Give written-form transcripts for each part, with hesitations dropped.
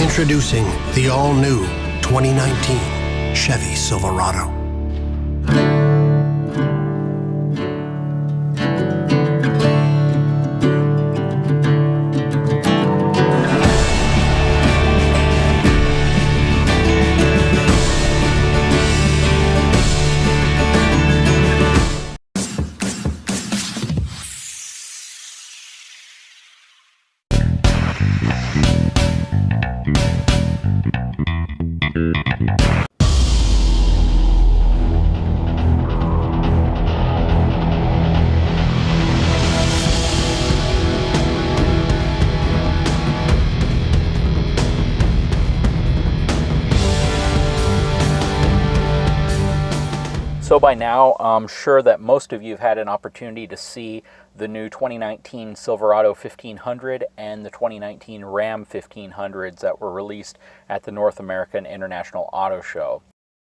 Introducing the all-new 2019 Chevy Silverado. So by now, I'm sure that most of you have had an opportunity to see the new 2019 Silverado 1500 and the 2019 Ram 1500s that were released at the North American International Auto Show.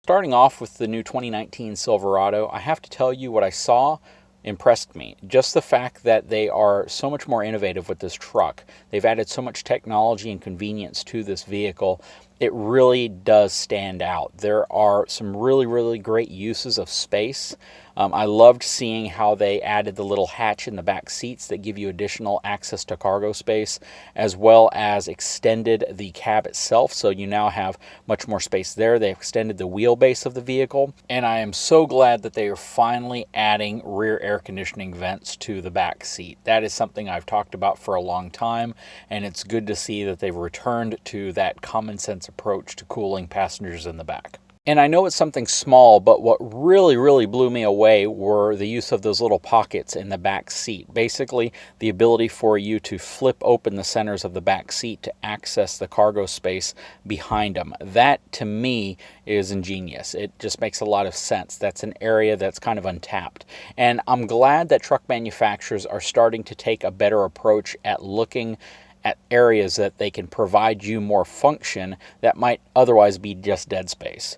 Starting off with the new 2019 Silverado, I have to tell you what I saw impressed me. Just the fact that they are so much more innovative with this truck. They've added so much technology and convenience to this vehicle. It really does stand out. There are some really great uses of space. I loved seeing how they added the little hatch in the back seats that give you additional access to cargo space, as well as extended the cab itself, so you now have much more space there. They extended the wheelbase of the vehicle, and I am so glad that they are finally adding rear air conditioning vents to the back seat. That is something I've talked about for a long time, and it's good to see that they've returned to that common sense approach to cooling passengers in the back. And I know it's something small, but what really blew me away were the use of those little pockets in the back seat. Basically, the ability for you to flip open the centers of the back seat to access the cargo space behind them. That, to me, is ingenious. It just makes a lot of sense. That's an area that's kind of untapped. And I'm glad that truck manufacturers are starting to take a better approach at looking at areas that they can provide you more function that might otherwise be just dead space.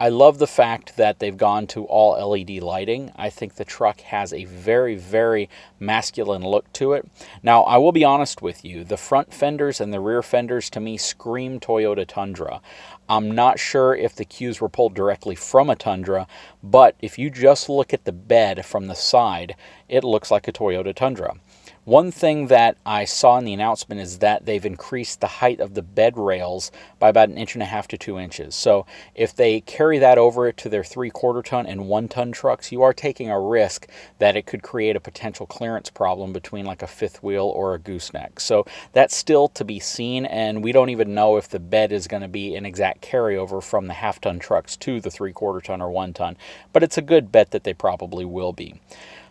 I love the fact that they've gone to all LED lighting. I think the truck has a very masculine look to it. Now, I will be honest with you, the front fenders and the rear fenders to me scream Toyota Tundra. I'm not sure if the cues were pulled directly from a Tundra, but if you just look at the bed from the side, it looks like a Toyota Tundra. One thing that I saw in the announcement is that they've increased the height of the bed rails by about 1.5 inches to 2 inches. So if they carry that over to their 3/4 ton and 1 ton trucks, you are taking a risk that it could create a potential clearance problem between like a fifth wheel or a gooseneck. So that's still to be seen, and we don't even know if the bed is going to be an exact carryover from the 1/2 ton trucks to the 3/4 ton or 1 ton, but it's a good bet that they probably will be.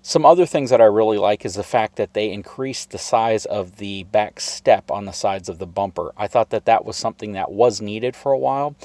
Some other things that I really like is the fact that they increased the size of the back step on the sides of the bumper. I thought that that was something that was needed for a while.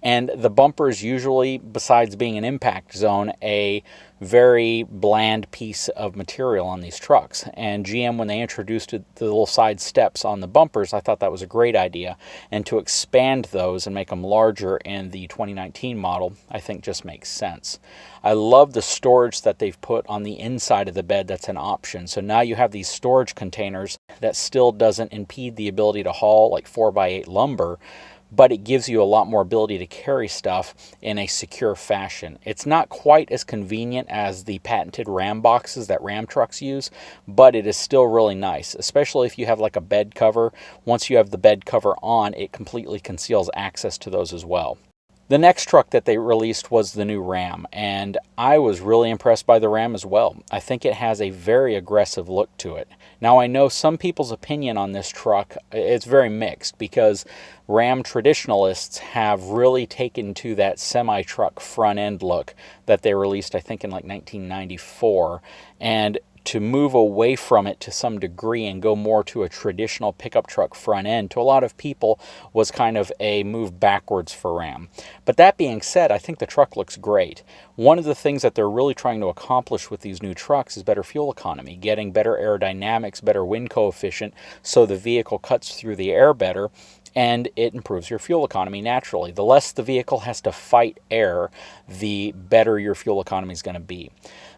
And the bumper is usually, besides being an impact zone, a very bland piece of material on these trucks. And GM, when they introduced the little side steps on the bumpers, I thought that was a great idea. And to expand those and make them larger in the 2019 model, I think just makes sense. I love the storage that they've put on the inside of the bed. That's an option. So now you have these storage containers that still doesn't impede the ability to haul like 4x8 lumber, but it gives you a lot more ability to carry stuff in a secure fashion. It's not quite as convenient as the patented Ram boxes that Ram trucks use, but it is still really nice, especially if you have like a bed cover. Once you have the bed cover on, it completely conceals access to those as well. The next truck that they released was the new Ram, and I was really impressed by the Ram as well. I think it has a very aggressive look to it. Now, I know some people's opinion on this truck, it's very mixed, because Ram traditionalists have really taken to that semi-truck front end look that they released, I think, in like 1994, and to move away from it to some degree and go more to a traditional pickup truck front end, to a lot of people, was kind of a move backwards for Ram. But that being said, I think the truck looks great. One of the things that they're really trying to accomplish with these new trucks is better fuel economy, getting better aerodynamics, better wind coefficient, so the vehicle cuts through the air better, and it improves your fuel economy naturally. The less the vehicle has to fight air, the better your fuel economy is going to be.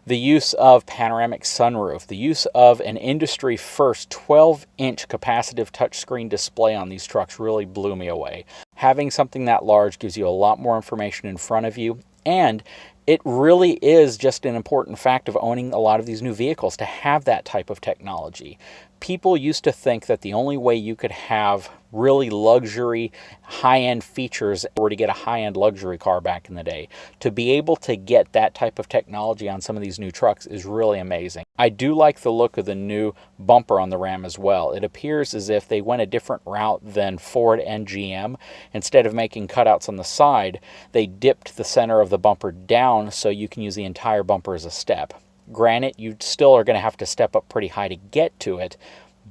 The use of panoramic sunroof, the use of an industry-first 12-inch capacitive touchscreen display on these trucks really blew me away. Having something that large gives you a lot more information in front of you, and it really is just an important fact of owning a lot of these new vehicles to have that type of technology. People used to think that the only way you could have really luxury, high-end features were to get a high-end luxury car back in the day. To be able to get that type of technology on some of these new trucks is really amazing. I do like the look of the new bumper on the Ram as well. It appears as if they went a different route than Ford and GM. Instead of making cutouts on the side, they dipped the center of the bumper down so you can use the entire bumper as a step. Granted, you still are going to have to step up pretty high to get to it,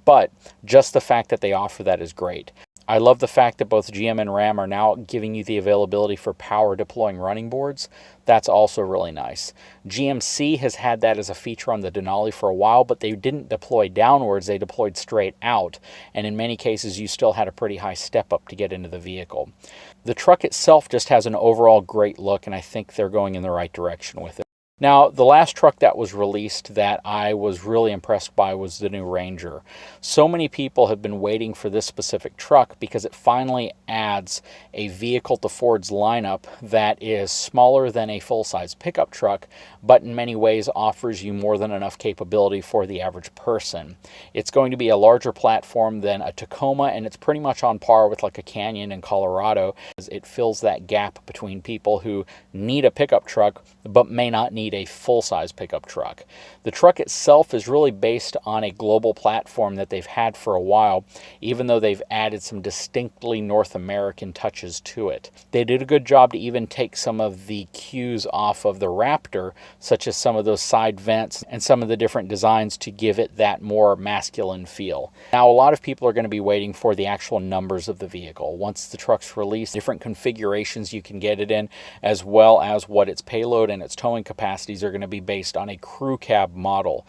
but just the fact that they offer that is great. I love the fact that both GM and Ram are now giving you the availability for power deploying running boards. That's also really nice. GMC has had that as a feature on the Denali for a while, but they didn't deploy downwards, they deployed straight out. And in many cases, you still had a pretty high step up to get into the vehicle. The truck itself just has an overall great look, and I think they're going in the right direction with it. Now, the last truck that was released that I was really impressed by was the new Ranger. So many people have been waiting for this specific truck because it finally adds a vehicle to Ford's lineup that is smaller than a full-size pickup truck, but in many ways offers you more than enough capability for the average person. It's going to be a larger platform than a Tacoma, and it's pretty much on par with like a Canyon in Colorado. It fills that gap between people who need a pickup truck but may not need a full-size pickup truck. The truck itself is really based on a global platform that they've had for a while, even though they've added some distinctly North American touches to it. They did a good job to even take some of the cues off of the Raptor, such as some of those side vents and some of the different designs to give it that more masculine feel. Now, a lot of people are going to be waiting for the actual numbers of the vehicle. Once the truck's released, different configurations you can get it in, as well as what its payload and its towing capacities are going to be based on a crew cab model.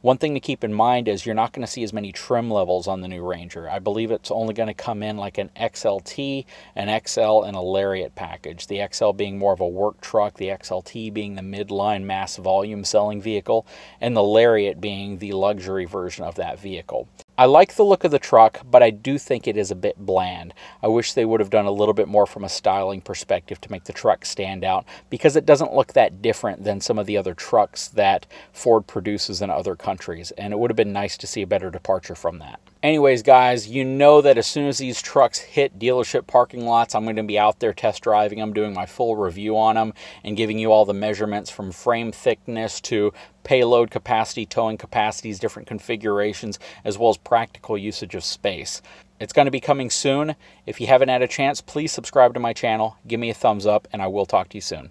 One thing to keep in mind is you're not going to see as many trim levels on the new Ranger. I believe it's only going to come in like an XLT, an XL, and a Lariat package. The XL being more of a work truck, the XLT being the midline mass volume selling vehicle, and the Lariat being the luxury version of that vehicle. I like the look of the truck, but I do think it is a bit bland. I wish they would have done a little bit more from a styling perspective to make the truck stand out, because it doesn't look that different than some of the other trucks that Ford produces in other countries, and it would have been nice to see a better departure from that. Anyways, guys, you know that as soon as these trucks hit dealership parking lots, I'm going to be out there test driving them, doing my full review on them, and giving you all the measurements from frame thickness to payload capacity, towing capacities, different configurations, as well as practical usage of space. It's going to be coming soon. If you haven't had a chance, please subscribe to my channel, give me a thumbs up, and I will talk to you soon.